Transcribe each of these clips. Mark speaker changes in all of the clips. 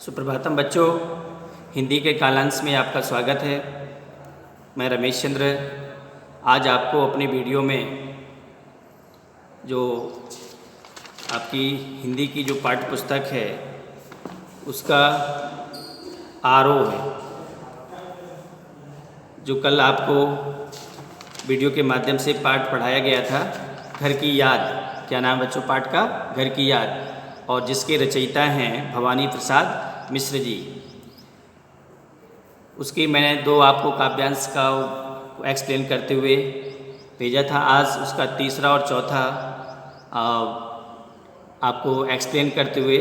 Speaker 1: सुप्रभातम बच्चों, हिंदी के कालांश में आपका स्वागत है। मैं रमेश चंद्र आज आपको अपनी वीडियो में जो आपकी हिंदी की जो पाठ्य पुस्तक है उसका आरोह है, जो कल आपको वीडियो के माध्यम से पाठ पढ़ाया गया था, घर की याद। क्या नाम बच्चों पाठ का? घर की याद, और जिसके रचयिता हैं भवानी प्रसाद मिश्र जी। उसकी मैंने दो आपको काव्यांश का एक्सप्लेन करते हुए भेजा था। आज उसका तीसरा और चौथा आपको एक्सप्लेन करते हुए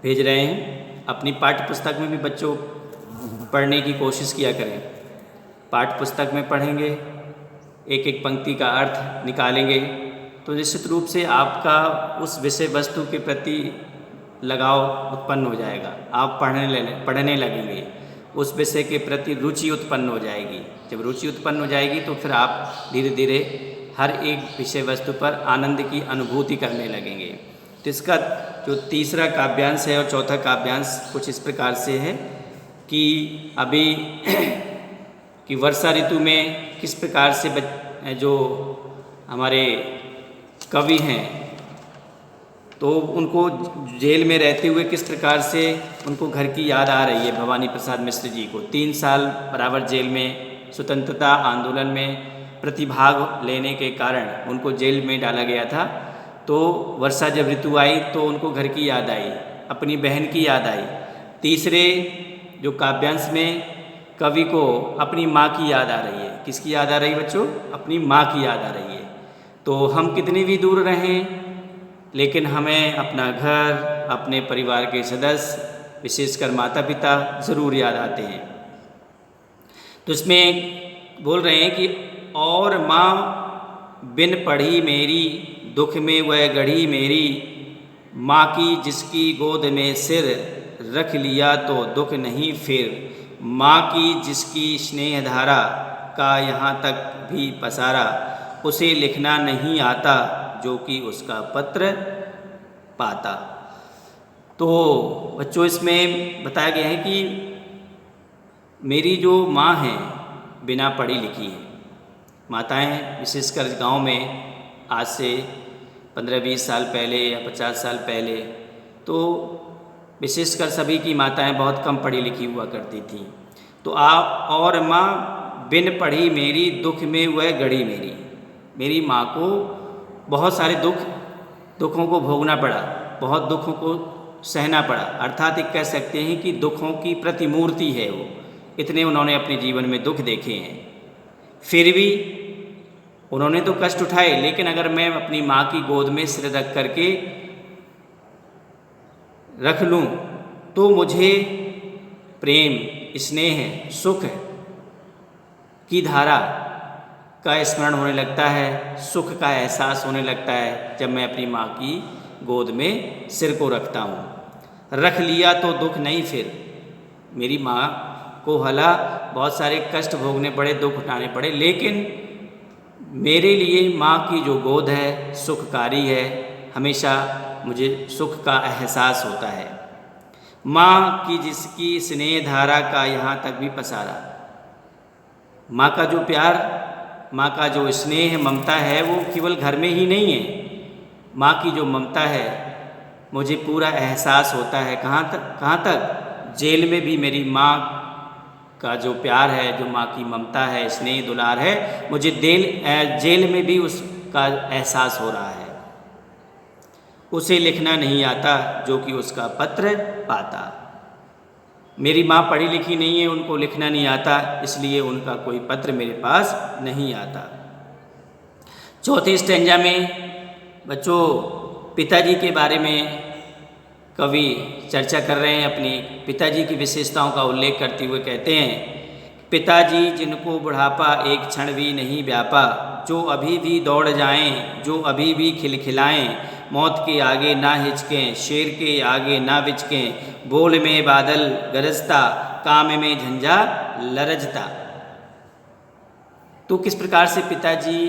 Speaker 1: भेज रहे हैं। अपनी पाठ्य पुस्तक में भी बच्चों पढ़ने की कोशिश किया करें। पाठ्य पुस्तक में पढ़ेंगे, एक एक पंक्ति का अर्थ निकालेंगे, तो निश्चित रूप से आपका उस विषय वस्तु के प्रति लगाव उत्पन्न हो जाएगा। आप पढ़ने लगेंगे, उस विषय के प्रति रुचि उत्पन्न हो जाएगी। जब रुचि उत्पन्न हो जाएगी तो फिर आप धीरे धीरे हर एक विषय वस्तु पर आनंद की अनुभूति करने लगेंगे। तो इसका जो तीसरा काव्यांश है और चौथा काव्यांश कुछ इस प्रकार से है कि अभी कि वर्षा ऋतु में किस प्रकार से जो हमारे कवि हैं तो उनको जेल में रहते हुए किस प्रकार से उनको घर की याद आ रही है। भवानी प्रसाद मिश्र जी को 3 साल बराबर जेल में स्वतंत्रता आंदोलन में प्रतिभाग लेने के कारण उनको जेल में डाला गया था। तो वर्षा जब ऋतु आई तो उनको घर की याद आई, अपनी बहन की याद आई। तीसरे जो काव्यांश में कवि को अपनी माँ की याद आ रही है। किसकी याद आ रही है बच्चों? अपनी माँ की याद आ रही है। तो हम कितने भी दूर रहें लेकिन हमें अपना घर, अपने परिवार के सदस्य, विशेषकर माता पिता ज़रूर याद आते हैं। तो इसमें बोल रहे हैं कि और माँ बिन पढ़ी मेरी, दुख में वह गढ़ी मेरी, माँ की जिसकी गोद में सिर, रख लिया तो दुख नहीं फिर, माँ की जिसकी स्नेह धारा का यहाँ तक भी पसारा, उसे लिखना नहीं आता जो कि उसका पत्र पाता। तो बच्चों इसमें बताया गया है कि मेरी जो माँ है बिना पढ़ी लिखी है। माताएं विशेषकर गांव में आज से 15-20 साल पहले या 50 साल पहले तो विशेषकर सभी की माताएं बहुत कम पढ़ी लिखी हुआ करती थीं। तो आप और माँ बिन पढ़ी मेरी, दुख में वह गढ़ी मेरी। मेरी माँ को बहुत सारे दुखों को भोगना पड़ा, बहुत दुखों को सहना पड़ा। अर्थात एक कह सकते हैं कि दुखों की प्रतिमूर्ति है वो। इतने उन्होंने अपने जीवन में दुख देखे हैं, फिर भी उन्होंने तो कष्ट उठाए। लेकिन अगर मैं अपनी माँ की गोद में सिर रख करके रख लूँ तो मुझे प्रेम, स्नेह, सुख की धारा का स्मरण होने लगता है, सुख का एहसास होने लगता है जब मैं अपनी माँ की गोद में सिर को रखता हूँ। रख लिया तो दुख नहीं फिर। मेरी माँ को हला बहुत सारे कष्ट भोगने पड़े, दुख उठाने पड़े, लेकिन मेरे लिए माँ की जो गोद है सुखकारी है। हमेशा मुझे सुख का एहसास होता है। माँ की जिसकी स्नेह धारा का यहाँ तक भी पसारा। माँ का जो प्यार, माँ का जो स्नेह ममता है वो केवल घर में ही नहीं है। माँ की जो ममता है मुझे पूरा एहसास होता है। कहाँ तक? जेल में भी मेरी माँ का जो प्यार है, जो माँ की ममता है, स्नेह दुलार है, मुझे जेल में भी उसका एहसास हो रहा है। उसे लिखना नहीं आता जो कि उसका पत्र पाता। मेरी माँ पढ़ी लिखी नहीं है, उनको लिखना नहीं आता, इसलिए उनका कोई पत्र मेरे पास नहीं आता। चौथे स्टेंजा में बच्चों पिताजी के बारे में कवि चर्चा कर रहे हैं। अपनी पिताजी की विशेषताओं का उल्लेख करते हुए कहते हैं, पिताजी जिनको बुढ़ापा एक क्षण भी नहीं व्यापा, जो अभी भी दौड़ जाएं, जो अभी भी खिलखिलाएं, मौत के आगे ना हिचकें, शेर के आगे ना बिचकें, बोल में बादल गरजता, काम में झंझा लरजता। तो किस प्रकार से पिताजी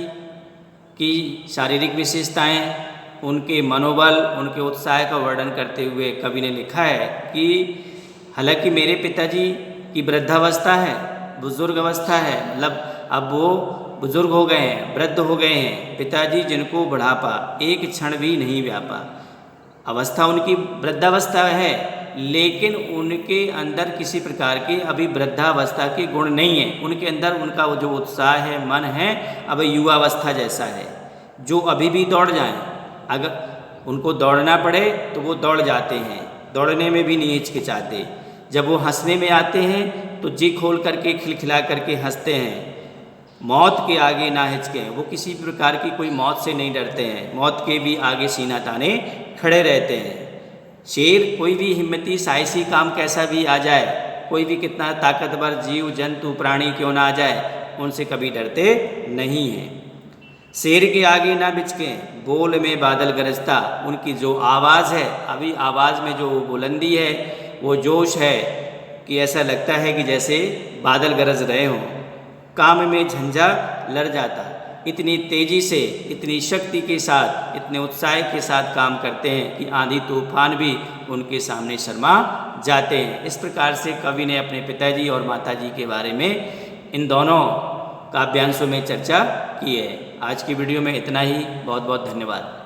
Speaker 1: की शारीरिक विशेषताएं, उनके मनोबल, उनके उत्साह का वर्णन करते हुए कवि ने लिखा है कि हालांकि मेरे पिताजी की वृद्धावस्था है, बुजुर्ग अवस्था है, मतलब अब वो बुजुर्ग हो गए हैं, वृद्ध हो गए हैं। पिताजी जिनको बुढ़ापा एक क्षण भी नहीं व्यापा, अवस्था उनकी वृद्धावस्था है, लेकिन उनके अंदर किसी प्रकार के अभी वृद्धावस्था के गुण नहीं है। उनके अंदर उनका जो उत्साह है, मन है, अब युवावस्था जैसा है, जो अभी भी दौड़ जाएं। अगर उनको दौड़ना पड़े तो वो दौड़ जाते हैं, दौड़ने में भी नहीं हिचकिचाते। जब वो हंसने में आते हैं तो जी खोल करके खिलखिला करके हंसते हैं। मौत के आगे ना हिचकें, वो किसी प्रकार की कोई मौत से नहीं डरते हैं, मौत के भी आगे सीना ताने खड़े रहते हैं। शेर कोई भी हिम्मती साहसी काम कैसा भी आ जाए, कोई भी कितना ताकतवर जीव जंतु प्राणी क्यों ना आ जाए, उनसे कभी डरते नहीं हैं। शेर के आगे ना बिचकें, बोल में बादल गरजता, उनकी जो आवाज़ है, अभी आवाज़ में जो बुलंदी है, वो जोश है कि ऐसा लगता है कि जैसे बादल गरज रहे हों। काम में झंझा लड़ जाता, इतनी तेज़ी से, इतनी शक्ति के साथ, इतने उत्साह के साथ काम करते हैं कि आंधी तूफान भी उनके सामने शर्मा जाते हैं। इस प्रकार से कवि ने अपने पिताजी और माताजी के बारे में इन दोनों काव्यांशों में चर्चा की है। आज की वीडियो में इतना ही। बहुत बहुत धन्यवाद।